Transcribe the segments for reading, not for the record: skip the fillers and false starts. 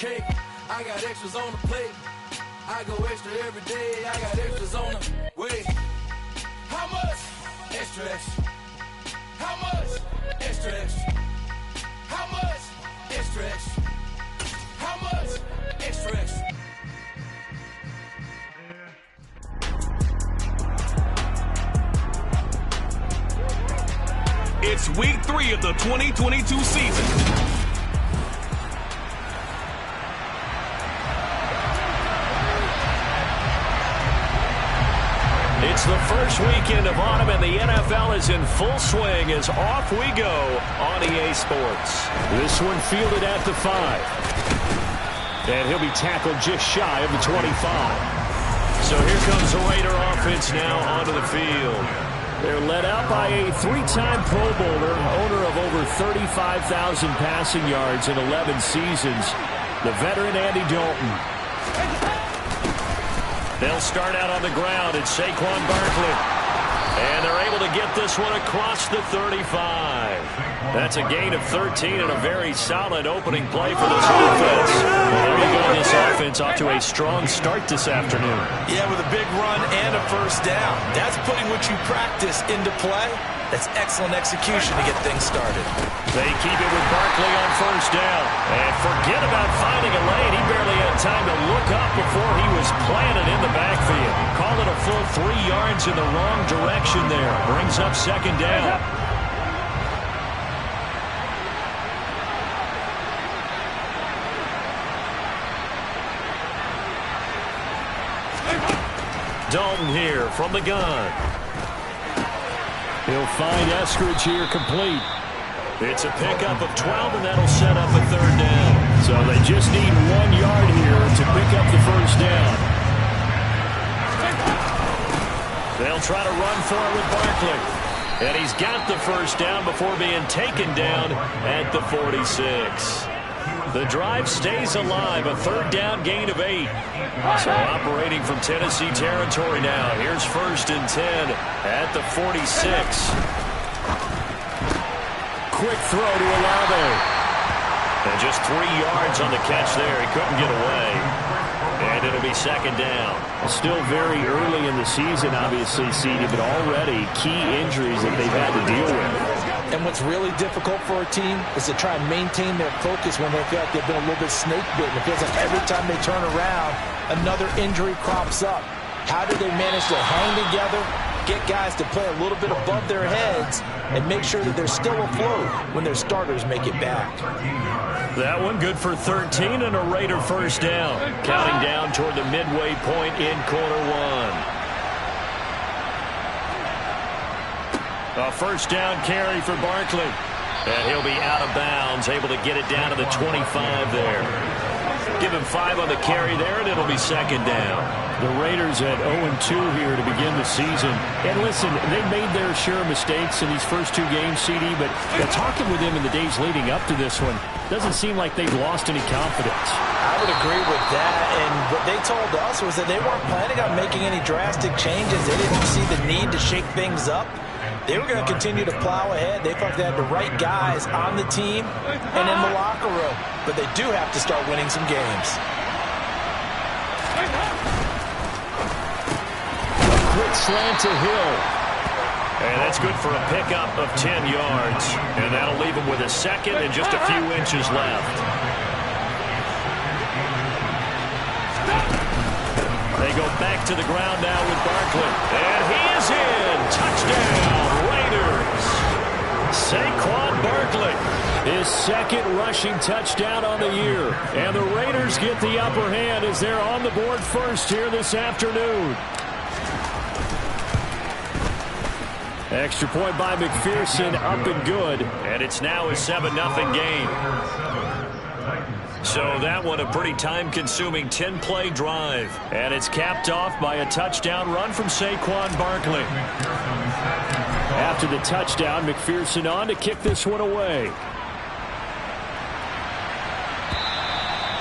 cake. I got extras on the plate. I go extra every day. I got extras on the way. How much? Extra, extra. How much? Extra, extra. How much? Extra, extra. How much? Extra, extra. It's week 3 of the 2022 season. It's the first weekend of autumn, and the NFL is in full swing as off we go on EA Sports. This one fielded at the 5. And he'll be tackled just shy of the 25. So here comes the Raider offense now onto the field. They're led out by a 3-time Pro Bowler, owner of over 35,000 passing yards in 11 seasons, the veteran Andy Dalton. They'll start out on the ground. It's Saquon Barkley. And they're able to get this one across the 35. That's a gain of 13 and a very solid opening play for this offense. Well, there you go. This offense off to a strong start this afternoon. Yeah, with a big run and a first down. That's putting what you practice into play. That's excellent execution to get things started. They keep it with Barkley on first down. And forget about finding a lane. He barely had time to look up before he was planted in the backfield. Call it a full 3 yards in the wrong direction there. Brings up second down. Dalton here from the gun. He'll find Eskridge here complete. It's a pickup of 12, and that'll set up a third down. So they just need 1 yard here to pick up the first down. They'll try to run for it with Barkley. And he's got the first down before being taken down at the 46. The drive stays alive, a third down gain of 8. So operating from Tennessee territory now. Here's 1st and 10 at the 46. Quick throw to Olave. And just 3 yards on the catch there. He couldn't get away. And it'll be second down. Still very early in the season, obviously, CD, but already key injuries that they've had to deal with. And what's really difficult for a team is to try and maintain their focus when they feel like they've been a little bit snake bitten. It feels like every time they turn around, another injury crops up. How do they manage to hang together, get guys to play a little bit above their heads, and make sure that they're still afloat when their starters make it back? That one good for 13 and a Raider first down. Counting down toward the midway point in quarter 1. A first down carry for Barkley. And he'll be out of bounds, able to get it down to the 25 there. Give him 5 on the carry there, and it'll be second down. The Raiders at 0-2 here to begin the season. And listen, they made their share of mistakes in these first 2 games, CD, but talking with them in the days leading up to this one, doesn't seem like they've lost any confidence. I would agree with that, and what they told us was that they weren't planning on making any drastic changes. They didn't see the need to shake things up. They were going to continue to plow ahead. They thought they had the right guys on the team and in the locker room. But they do have to start winning some games. A quick slant to Hill. And that's good for a pickup of 10 yards. And that'll leave him with a second and just a few inches left. They go back to the ground now with Barkley. And he is in. Touchdown, Raiders. Saquon Barkley. His second rushing touchdown on the year. And the Raiders get the upper hand as they're on the board first here this afternoon. Extra point by McPherson, up and good. And it's now a 7-0 game. So that one a pretty time-consuming 10-play drive. And it's capped off by a touchdown run from Saquon Barkley. After the touchdown, McPherson on to kick this one away.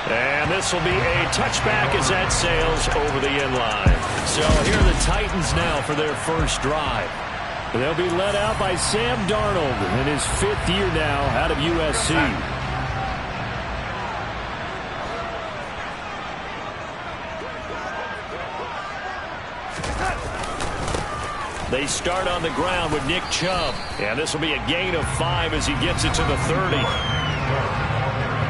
And this will be a touchback as that sails over the end line. So here are the Titans now for their first drive. They'll be led out by Sam Darnold in his 5th year now out of USC. They start on the ground with Nick Chubb. And this will be a gain of 5 as he gets it to the 30.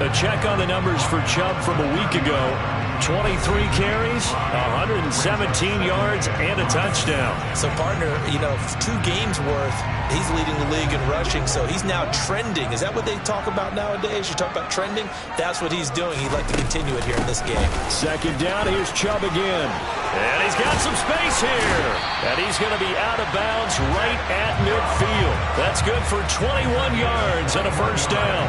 A check on the numbers for Chubb from a week ago. 23 carries, 117 yards, and a touchdown. So, partner, 2 games worth, he's leading the league in rushing, so he's now trending. Is that what they talk about nowadays? You talk about trending? That's what he's doing. He'd like to continue it here in this game. Second down, here's Chubb again. And he's got some space here. And he's going to be out of bounds right at midfield. That's good for 21 yards and a first down.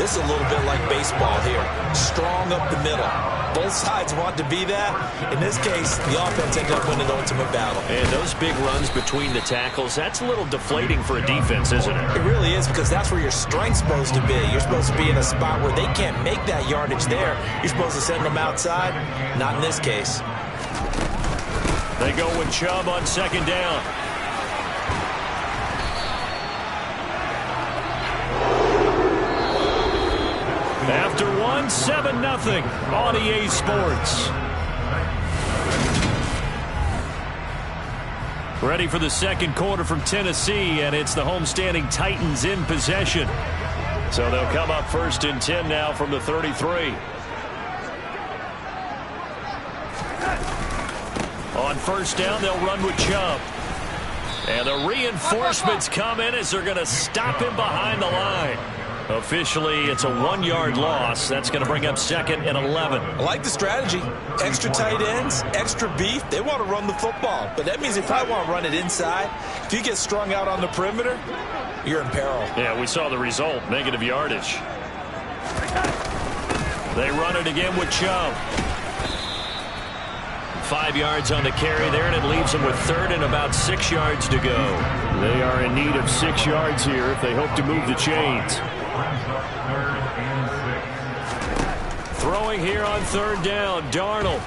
This is a little bit like baseball here. Strong up the middle. Both sides want to be that. In this case, the offense ended up winning the ultimate battle. And those big runs between the tackles, that's a little deflating for a defense, isn't it? It really is, because that's where your strength's supposed to be. You're supposed to be in a spot where they can't make that yardage there. You're supposed to send them outside. Not in this case. They go with Chubb on second down. After one, 7-0 on EA Sports. Ready for the second quarter from Tennessee, and it's the homestanding Titans in possession. So they'll come up first and 10 now from the 33. On first down, they'll run with Chubb. And the reinforcements come in as they're going to stop him behind the line. Officially, it's a 1-yard loss. That's going to bring up second and 11. I like the strategy. Extra tight ends, extra beef. They want to run the football, but that means they probably want to run it inside. If you get strung out on the perimeter, you're in peril. Yeah, we saw the result, negative yardage. They run it again with Chubb. 5 yards on the carry there, and it leaves them with third and about 6 yards to go. They are in need of 6 yards here if they hope to move the chains. Throwing here on third down, Darnold.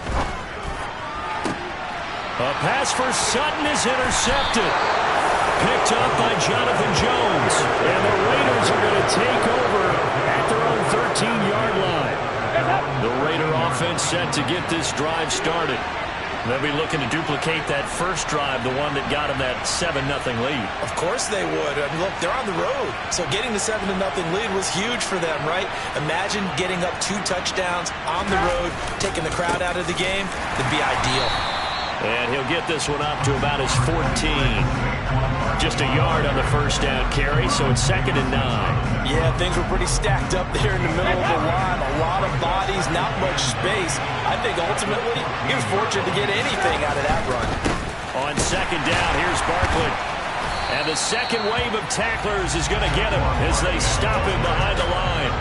A pass for Sutton is intercepted. Picked up by Jonathan Jones. And the Raiders are going to take over at their own 13-yard line. The Raider offense set to get this drive started. They'll be looking to duplicate that first drive, the one that got them that 7-0 lead. Of course they would. I mean, look, they're on the road. So getting the 7-0 lead was huge for them, right? Imagine getting up 2 touchdowns on the road, taking the crowd out of the game. It'd be ideal. And he'll get this one up to about his 14. Just a yard on the first down carry, so it's second and 9. Yeah, things were pretty stacked up there in the middle of the line. A lot of bodies, not much space. I think ultimately he was fortunate to get anything out of that run. On second down, here's Barkley. And the second wave of tacklers is going to get him as they stop him behind the line.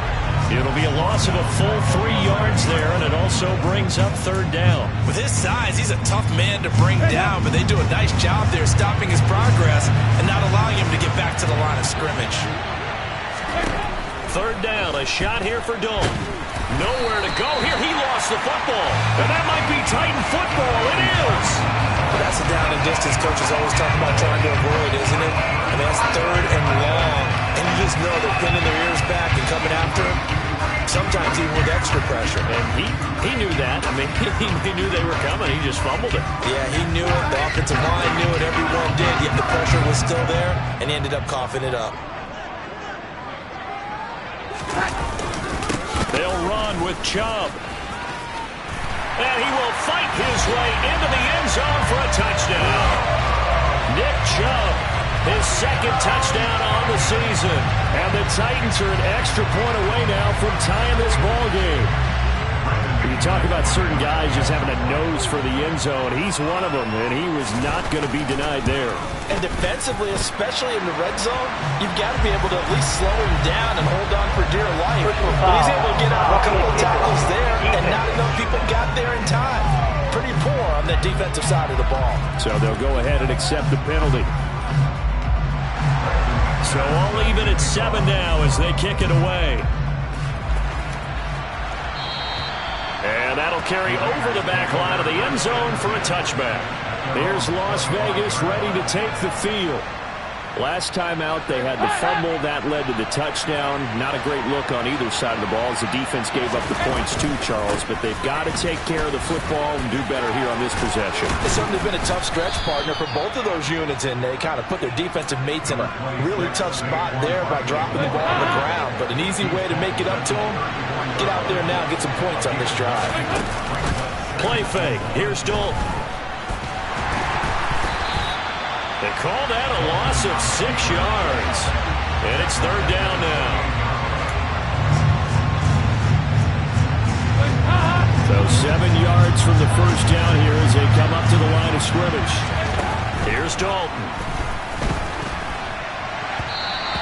It'll be a loss of a full 3 yards there, and it also brings up third down. With his size, he's a tough man to bring down, but they do a nice job there stopping his progress and not allowing him to get back to the line of scrimmage. Third down, a shot here for Dalton. Nowhere to go here. He lost the football. And that might be Titan football. It is. But that's a down and distance coaches always talk about trying to avoid, isn't it? I mean, that's third and long. And you just know they're pinning their ears back and coming after him. Sometimes even with extra pressure. And he knew that. I mean, he knew they were coming. He just fumbled it. Yeah, he knew it. The offensive line knew it. Everyone did. Yet the pressure was still there, and he ended up coughing it up. They'll run with Chubb. And he will fight his way into the end zone for a touchdown. Nick Chubb, his second touchdown on the season. And the Titans are an extra point away now from tying this ball game. You talk about certain guys just having a nose for the end zone. He's one of them, and he was not going to be denied there. And defensively, especially in the red zone, you've got to be able to at least slow him down and hold on for dear life. But he's able to get out a couple of tackles there, and not enough people got there in time. Pretty poor on that defensive side of the ball. So they'll go ahead and accept the penalty. So all even at 7 now as they kick it away. And that'll carry over the back line of the end zone for a touchback. Here's Las Vegas ready to take the field. Last time out, they had the fumble. That led to the touchdown. Not a great look on either side of the ball as the defense gave up the points too, Charles. But they've got to take care of the football and do better here on this possession. It's certainly been a tough stretch, partner, for both of those units, and they kind of put their defensive mates in a really tough spot there by dropping the ball on the ground. But an easy way to make it up to them, get out there now and get some points on this drive. Play fake. Here's Dalton. They call that a loss of 6 yards. And it's third down now. So 7 yards from the first down here as they come up to the line of scrimmage. Here's Dalton.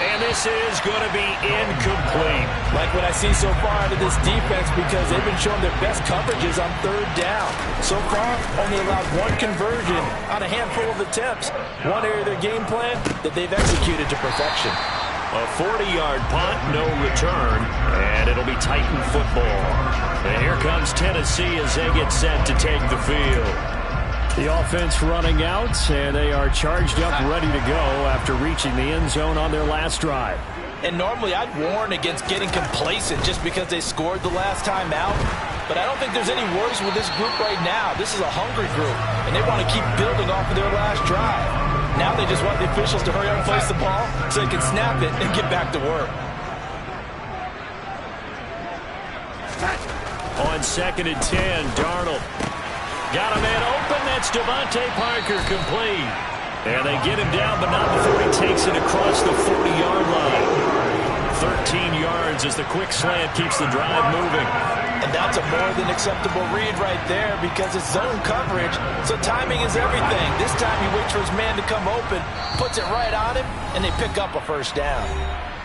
And this is going to be incomplete. Like what I see so far out of this defense, because they've been showing their best coverages on third down. So far, only allowed one conversion on a handful of attempts. One area of their game plan that they've executed to perfection. A 40-yard punt, no return, and it'll be Titan football. And here comes Tennessee as they get set to take the field. The offense running out, and they are charged up, ready to go after reaching the end zone on their last drive. And normally I'd warn against getting complacent just because they scored the last time out. But I don't think there's any worries with this group right now. This is a hungry group, and they want to keep building off of their last drive. Now they just want the officials to hurry up and place the ball so they can snap it and get back to work. On 2nd and 10, Darnold. Got a man open. That's Devontae Parker complete. And they get him down, but not before he takes it across the 40-yard line. 13 yards as the quick slant keeps the drive moving. And that's a more than acceptable read right there because it's zone coverage, so timing is everything. This time he waits for his man to come open, puts it right on him, and they pick up a first down.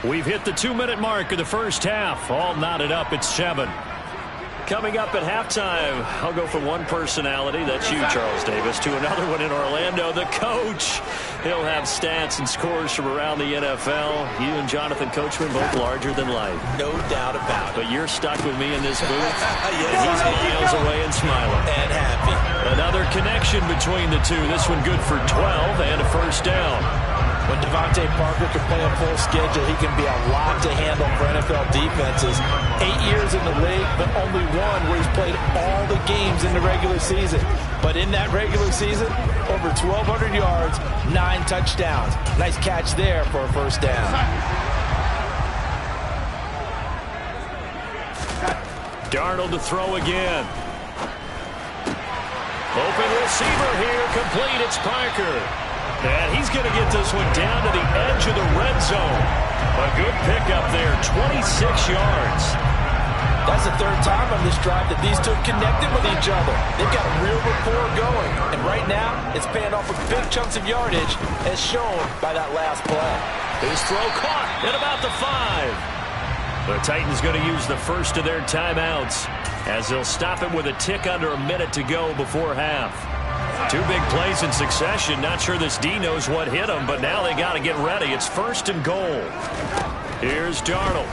We've hit the 2-minute mark of the first half. All knotted up at 7. Coming up at halftime, I'll go from one personality, that's you, Charles Davis, to another one in Orlando, the coach. He'll have stats and scores from around the NFL. You and Jonathan Coachman both larger than life. No doubt about it. But you're stuck with me in this booth. Yes, and he's miles away and smiling. And happy. Another connection between the two. This one good for 12 and a first down. When Devontae Parker can play a full schedule, he can be a lot to handle for NFL defenses. 8 years in the league, but only one where he's played all the games in the regular season. But in that regular season, over 1,200 yards, 9 touchdowns. Nice catch there for a first down. Darnold to throw again. Open receiver here, complete. It's Parker. And he's going to get this one down to the edge of the red zone. A good pickup there, 26 yards. That's the third time on this drive that these two connected with each other. They've got a real rapport going. And right now, it's paying off with big chunks of yardage, as shown by that last play. His throw caught at about the 5. The Titans going to use the first of their timeouts as they'll stop it with a tick under a minute to go before half. 2 big plays in succession. Not sure this D knows what hit him, but now they got to get ready. It's 1st and goal. Here's Darnold.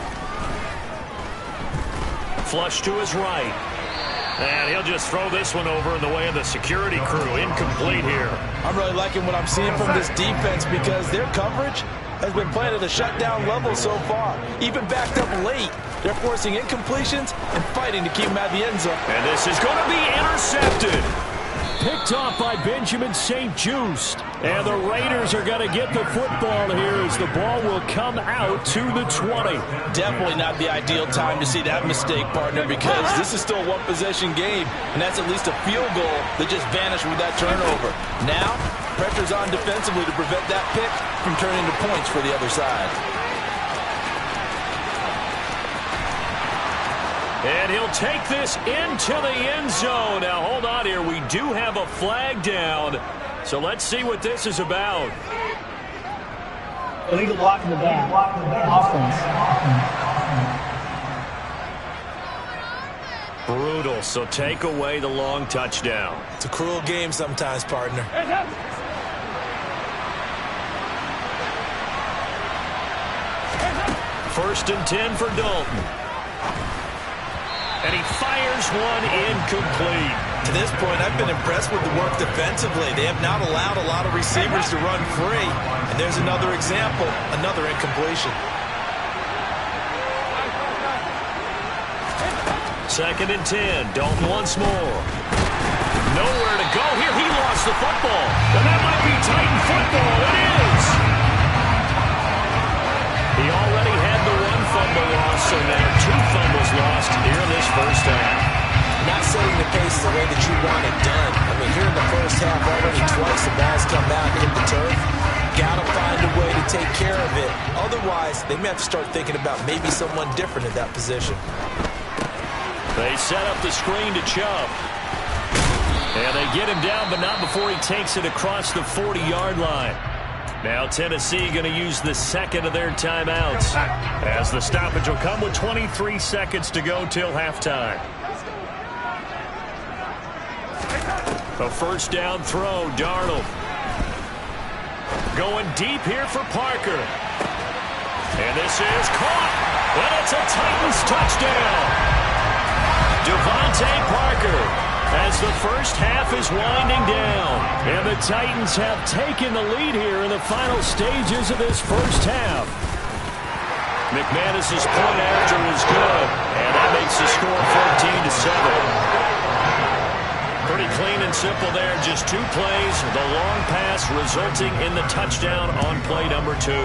Flush to his right. And he'll just throw this one over in the way of the security crew. Incomplete here. I'm really liking what I'm seeing from this defense because their coverage has been playing at a shutdown level so far. Even backed up late, they're forcing incompletions and fighting to keep them at the end zone. And this is going to be intercepted. Picked off by Benjamin St-Juste. And the Raiders are going to get the football here as the ball will come out to the 20. Definitely not the ideal time to see that mistake, partner, because this is still a one-possession game, and that's at least a field goal that just vanished with that turnover. Now, pressure's on defensively to prevent that pick from turning into points for the other side. And he'll take this into the end zone. Now, hold on here. We do have a flag down. So let's see what this is about. Illegal block in the back. Offense. Brutal. So take away the long touchdown. It's a cruel game sometimes, partner. 1st and 10 for Dalton. And he fires one incomplete. To this point, I've been impressed with the work defensively. They have not allowed a lot of receivers to run free. And there's another example, another incompletion. 2nd and 10. Dalton once more. Nowhere to go here. He lost the football. And that might be Titan football. It is. He already had the 1 fumble loss, so now 2 fumbles lost here in this first half. Not setting the pace the way that you want it done. I mean, here in the first half, already twice the ball's come out and hit the turf. Got to find a way to take care of it. Otherwise, they may have to start thinking about maybe someone different at that position. They set up the screen to Chubb. And they get him down, but not before he takes it across the 40-yard line. Now Tennessee going to use the second of their timeouts, as the stoppage will come with 23 seconds to go till halftime. A first down throw, Darnold. Going deep here for Parker. And this is caught. And it's a Titans touchdown. Devontae Parker, as the first half is winding down. And the Titans have taken the lead here in the final stages of this first half. McManus's point after is good. And that makes the score 14-7. Pretty clean and simple there. Just 2 plays. The long pass resulting in the touchdown on play number 2.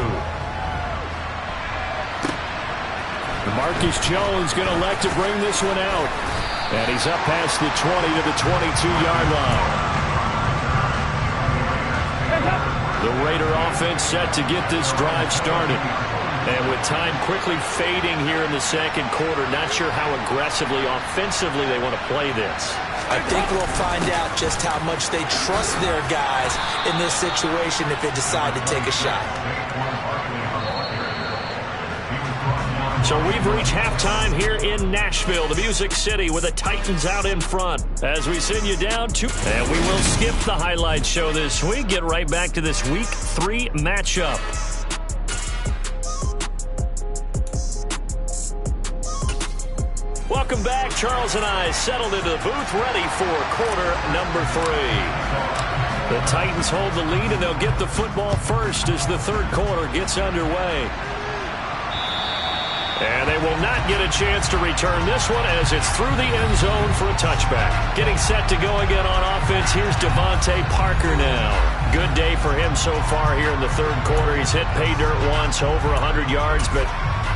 Marcus Jones going to elect to bring this one out. And he's up past the 20 to the 22-yard line. The Raider offense set to get this drive started. And with time quickly fading here in the second quarter, not sure how aggressively, offensively they want to play this. I think we'll find out just how much they trust their guys in this situation if they decide to take a shot. So we've reached halftime here in Nashville, the Music City, with the Titans out in front. As we send you down to... And we will skip the highlight show this week. Get right back to this Week 3 matchup. Welcome back. Charles and I settled into the booth, ready for quarter number 3. The Titans hold the lead, and they'll get the football first as the third quarter gets underway. And they will not get a chance to return this one as it's through the end zone for a touchback. Getting set to go again on offense, here's Devontae Parker now. Good day for him so far here in the third quarter. He's hit pay dirt once, over 100 yards, but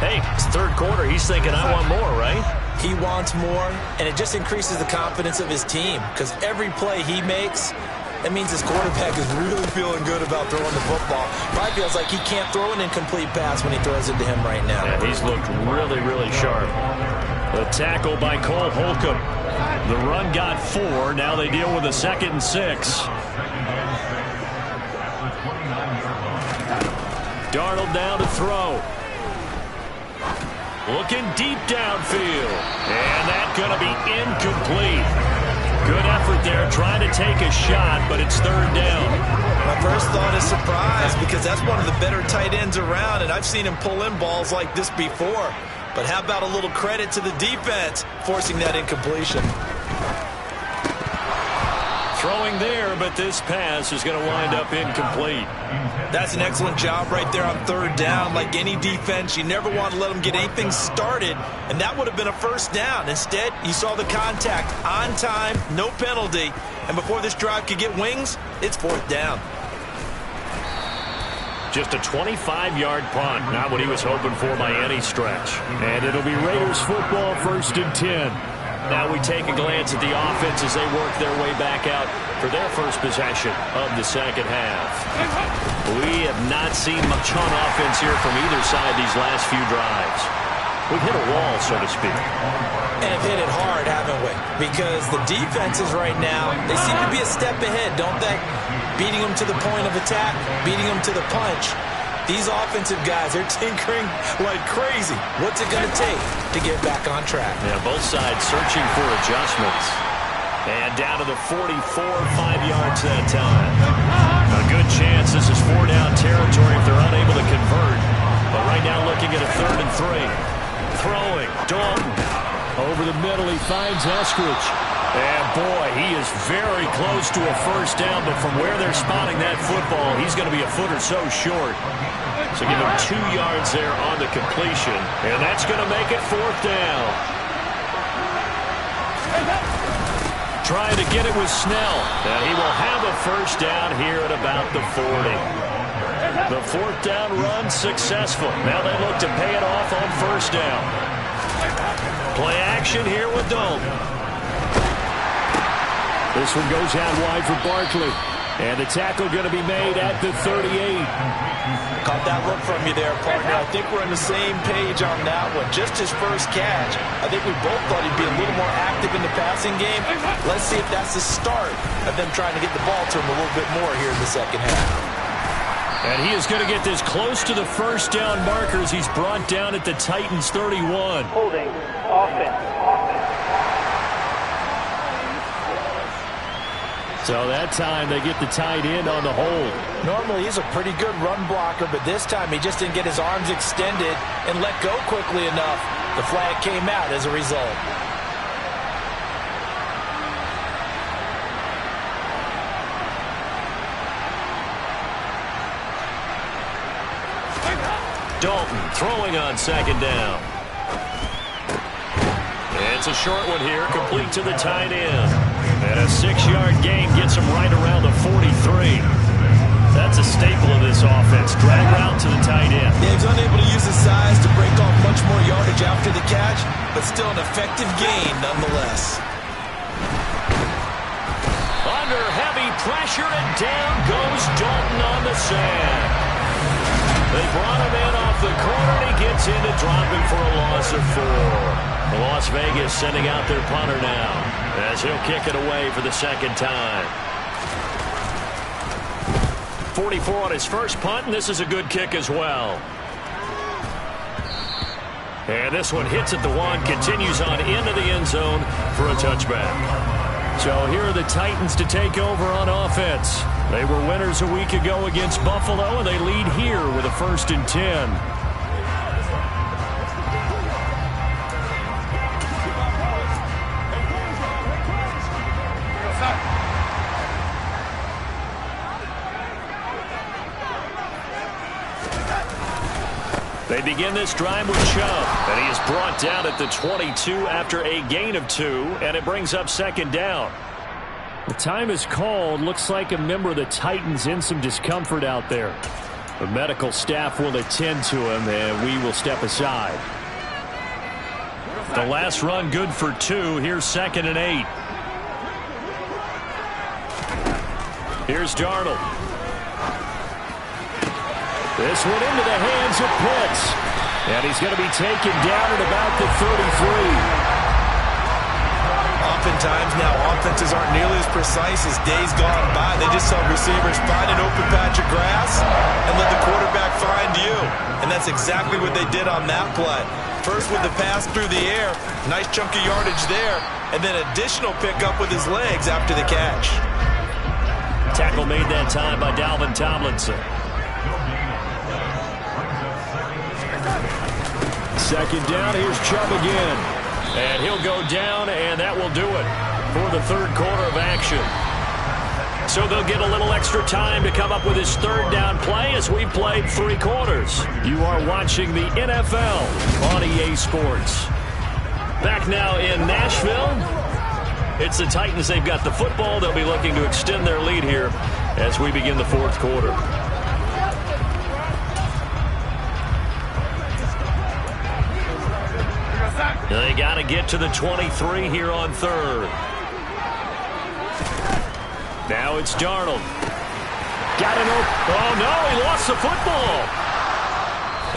hey, it's third quarter. He's thinking, I want more, right? He wants more, and it just increases the confidence of his team because every play he makes, that means his quarterback is really feeling good about throwing the football. Probably feels like he can't throw an incomplete pass when he throws it to him right now. Yeah, he's looked really, really sharp. The tackle by Cole Holcomb. The run got 4. Now they deal with a 2nd and 6. Darnold down to throw. Looking deep downfield. And that's going to be incomplete. Good effort there, trying to take a shot, but it's third down. My first thought is surprise because that's one of the better tight ends around, and I've seen him pull in balls like this before. But how about a little credit to the defense forcing that incompletion? Throwing there, but this pass is going to wind up incomplete. That's an excellent job right there on third down. Like any defense, you never want to let them get anything started, and that would have been a first down. Instead, you saw the contact on time, no penalty, and before this drive could get wings, it's fourth down. Just a 25-yard punt, not what he was hoping for by any stretch. And it'll be Raiders football, 1st and 10. Now we take a glance at the offense as they work their way back out for their first possession of the second half. We have not seen much on offense here from either side these last few drives. We've hit a wall, so to speak. And have hit it hard, haven't we? Because the defenses right now, they seem to be a step ahead, don't they? Beating them to the point of attack, beating them to the punch. These offensive guys, they're tinkering like crazy. What's it going to take to get back on track? Yeah, both sides searching for adjustments. And down to the 44, 5 yards that time. A good chance this is 4-down territory if they're unable to convert. But right now looking at a 3rd and 3. Throwing, Dalton. Over the middle, he finds Eskridge. And, boy, he is very close to a first down, but from where they're spotting that football, he's going to be a foot or so short. So give him 2 yards there on the completion, and that's going to make it fourth down. Trying to get it with Snell, and he will have a first down here at about the 40. The fourth down run successful. Now they look to pay it off on first down. Play action here with Dalton. This one goes out wide for Barkley. And the tackle going to be made at the 38. Caught that look from you there, partner. I think we're on the same page on that one. Just his first catch. I think we both thought he'd be a little more active in the passing game. Let's see if that's the start of them trying to get the ball to him a little bit more here in the second half. And he is going to get this close to the first down markers. He's brought down at the Titans 31. Holding. Offense. So that time they get the tight end on the hold. Normally he's a pretty good run blocker, but this time he just didn't get his arms extended and let go quickly enough. The flag came out as a result. Dalton throwing on second down. It's a short one here, complete to the tight end. And a 6-yard gain gets him right around the 43. That's a staple of this offense. Drag route to the tight end. Yeah, he's unable to use his size to break off much more yardage after the catch, but still an effective gain nonetheless. Under heavy pressure, and down goes Dalton on the sand. They brought him in off the corner, and he gets into dropping for a loss of 4. Las Vegas sending out their punter now as he'll kick it away for the second time. 44 on his first punt, and this is a good kick as well. And this one hits at the 1, continues on into the end zone for a touchback. So here are the Titans to take over on offense. They were winners a week ago against Buffalo, and they lead here with a 1st and 10. They begin this drive with Chubb, and he is brought down at the 22 after a gain of 2, and it brings up second down. The time is called. Looks like a member of the Titans in some discomfort out there. The medical staff will attend to him, and we will step aside. The last run good for 2. Here's 2nd and 8. Here's Darnold. This one into the hands of Pitts. And he's going to be taken down at about the 33. Oftentimes now offenses aren't nearly as precise as days gone by. They just saw receivers find an open patch of grass and let the quarterback find you. And that's exactly what they did on that play. First with the pass through the air, nice chunk of yardage there, and then additional pickup with his legs after the catch. Tackle made that time by Dalvin Tomlinson. Second down, here's Chubb again. And he'll go down, and that will do it for the third quarter of action. So they'll get a little extra time to come up with his third down play as we played 3 quarters. You are watching the NFL on EA Sports. Back now in Nashville. It's the Titans. They've got the football. They'll be looking to extend their lead here as we begin the fourth quarter. They got to get to the 23 here on third. Now it's Darnold. Got it open. Oh, no, he lost the football.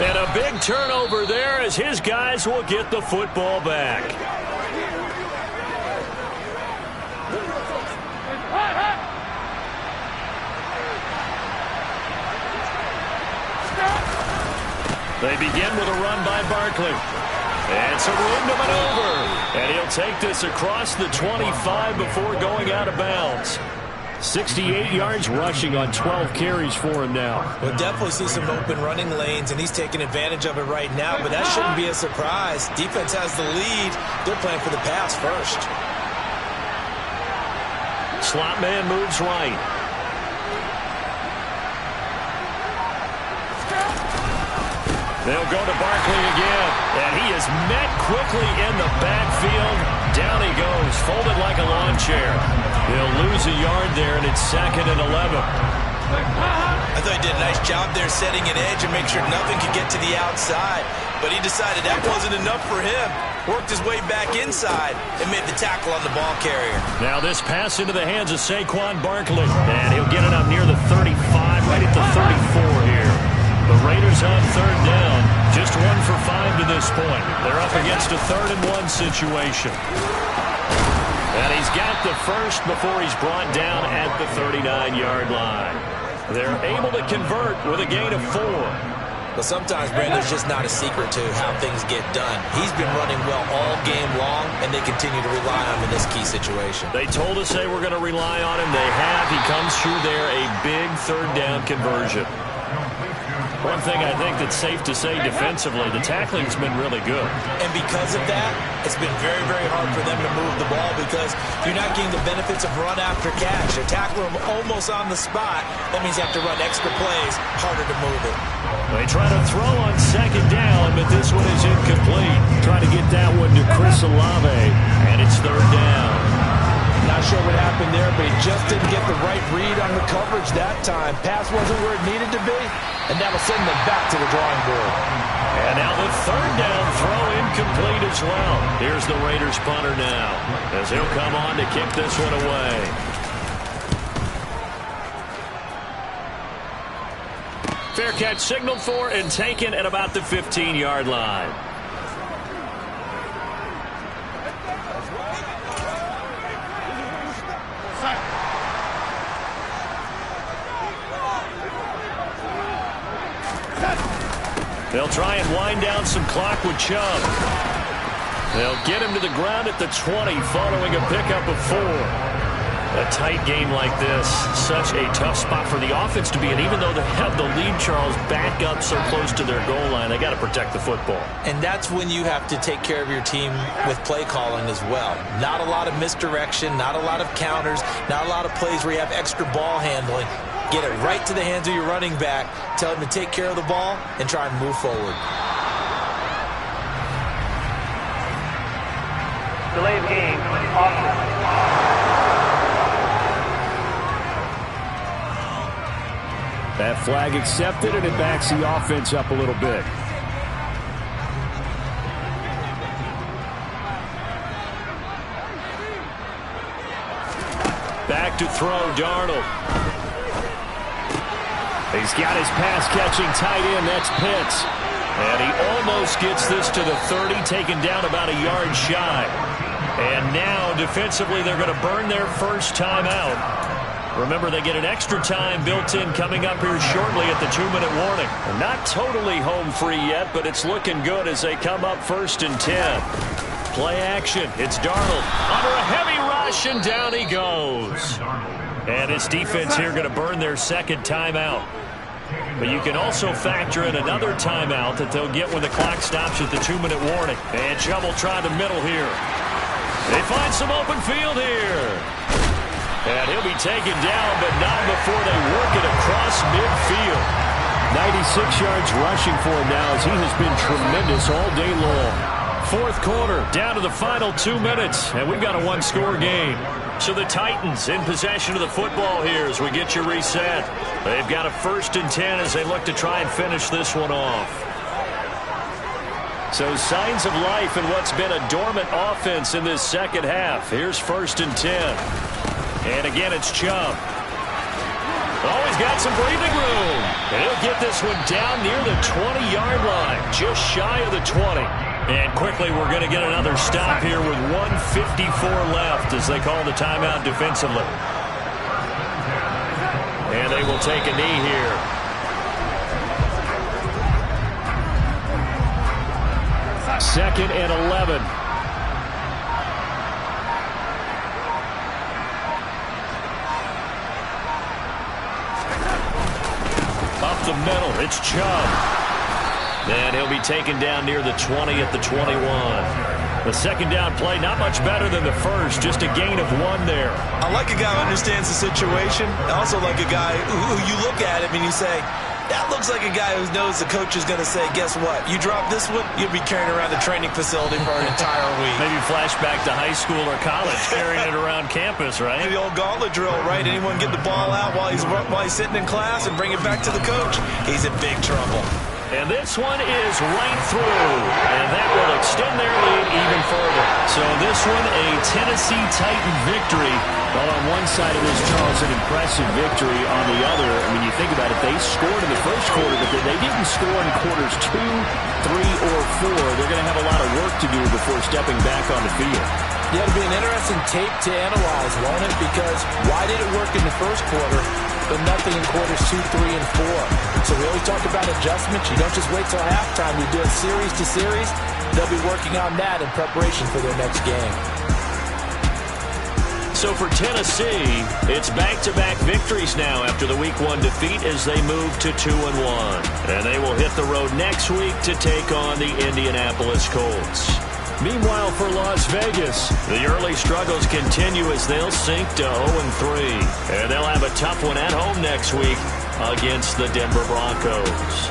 And a big turnover there as his guys will get the football back. They begin with a run by Barkley. And some room to maneuver. And he'll take this across the 25 before going out of bounds. 68 yards rushing on 12 carries for him now. We'll definitely see some open running lanes, and he's taking advantage of it right now, but that shouldn't be a surprise. Defense has the lead. They're playing for the pass first. Slot man moves right. They'll go to Barkley again, and he is met quickly in the backfield. Down he goes, folded like a lawn chair. They'll lose a yard there, and it's 2nd and 11. I thought he did a nice job there setting an edge and make sure nothing could get to the outside, but he decided that wasn't enough for him. Worked his way back inside and made the tackle on the ball carrier. Now this pass into the hands of Saquon Barkley, and he'll get it up near the 35, right at the 34 here. The Raiders on 3rd down, just 1 for 5 to this point. They're up against a 3rd and 1 situation. And he's got the first before he's brought down at the 39-yard line. They're able to convert with a gain of 4. But sometimes, Brandon, there's just not a secret to how things get done. He's been running well all game long, and they continue to rely on him in this key situation. They told us they were going to rely on him. They have. He comes through there, a big 3rd down conversion. One thing I think that's safe to say defensively, the tackling's been really good. And because of that, it's been very, very hard for them to move the ball because you're not getting the benefits of run after catch. They're tackling them almost on the spot. That means you have to run extra plays, harder to move it. They try to throw on 2nd down, but this one is incomplete. Try to get that one to Chris Olave, and it's 3rd down. Not sure what happened there, but he just didn't get the right read on the coverage that time. Pass wasn't where it needed to be, and that'll send them back to the drawing board. And now the 3rd down throw incomplete as well. Here's the Raiders punter now, as he'll come on to kick this one away. Fair catch signaled for and taken at about the 15-yard line. They'll try and wind down some clock with Chubb. They'll get him to the ground at the 20 following a pickup of 4. A tight game like this, such a tough spot for the offense to be in. Even though they have the lead, Charles, back up so close to their goal line, they got to protect the football. And that's when you have to take care of your team with play calling as well. Not a lot of misdirection, not a lot of counters, not a lot of plays where you have extra ball handling. Get it right to the hands of your running back, tell him to take care of the ball, and try and move forward. Delay of game, offense. That flag accepted, and it backs the offense up a little bit. Back to throw, Darnold. He's got his pass-catching tight end. That's Pitts. And he almost gets this to the 30, taken down about a yard shy. And now, defensively, they're going to burn their first timeout. Remember, they get an extra time built in coming up here shortly at the 2-minute warning. They're not totally home free yet, but it's looking good as they come up 1st and 10. Play action. It's Darnold under a heavy rush, and down he goes. And his defense here going to burn their 2nd timeout. But you can also factor in another timeout that they'll get when the clock stops at the 2-minute warning. And Chubb will try the middle here. They find some open field here. And he'll be taken down, but not before they work it across midfield. 96 yards rushing for him now as he has been tremendous all day long. 4th quarter, down to the final 2 minutes, and we've got a 1-score game. So the Titans in possession of the football here as we get you reset. They've got a 1st and 10 as they look to try and finish this one off. So signs of life in what's been a dormant offense in this second half. Here's 1st and 10. And again, it's Chubb. Always got some breathing room. And he'll get this one down near the 20-yard line, just shy of the 20. And quickly, we're going to get another stop here with 1:54 left as they call the timeout defensively. And they will take a knee here. Second and 11. the middle. It's Chubb. And he'll be taken down near the 20 at the 21. The second down play, not much better than the first, just a gain of 1 there. I like a guy who understands the situation. I also like a guy who you look at him and you say, that looks like a guy who knows the coach is going to say, guess what? You drop this one, you'll be carrying around the training facility for an entire week. Maybe flashback to high school or college, carrying it around campus, right? The old gauntlet drill, right? Anyone get the ball out while he's sitting in class and bring it back to the coach? He's in big trouble. And this one is right through, and that will extend their lead even further. So this one, a Tennessee Titan victory. Well, on one side of this, Charles, an impressive victory. On the other, I mean, you think about it, they scored in the first quarter, but they didn't score in quarters 2, 3, or 4. They're going to have a lot of work to do before stepping back on the field. Yeah, it'll be an interesting tape to analyze, won't it? Because why did it work in the first quarter, but nothing in quarters 2, 3, and 4? So we always talk about adjustments. You don't just wait till halftime. You do it series to series. They'll be working on that in preparation for their next game. So for Tennessee, it's back-to-back victories now after the Week 1 defeat as they move to 2-1. And they will hit the road next week to take on the Indianapolis Colts. Meanwhile, for Las Vegas, the early struggles continue as they'll sink to 0-3. And they'll have a tough one at home next week against the Denver Broncos.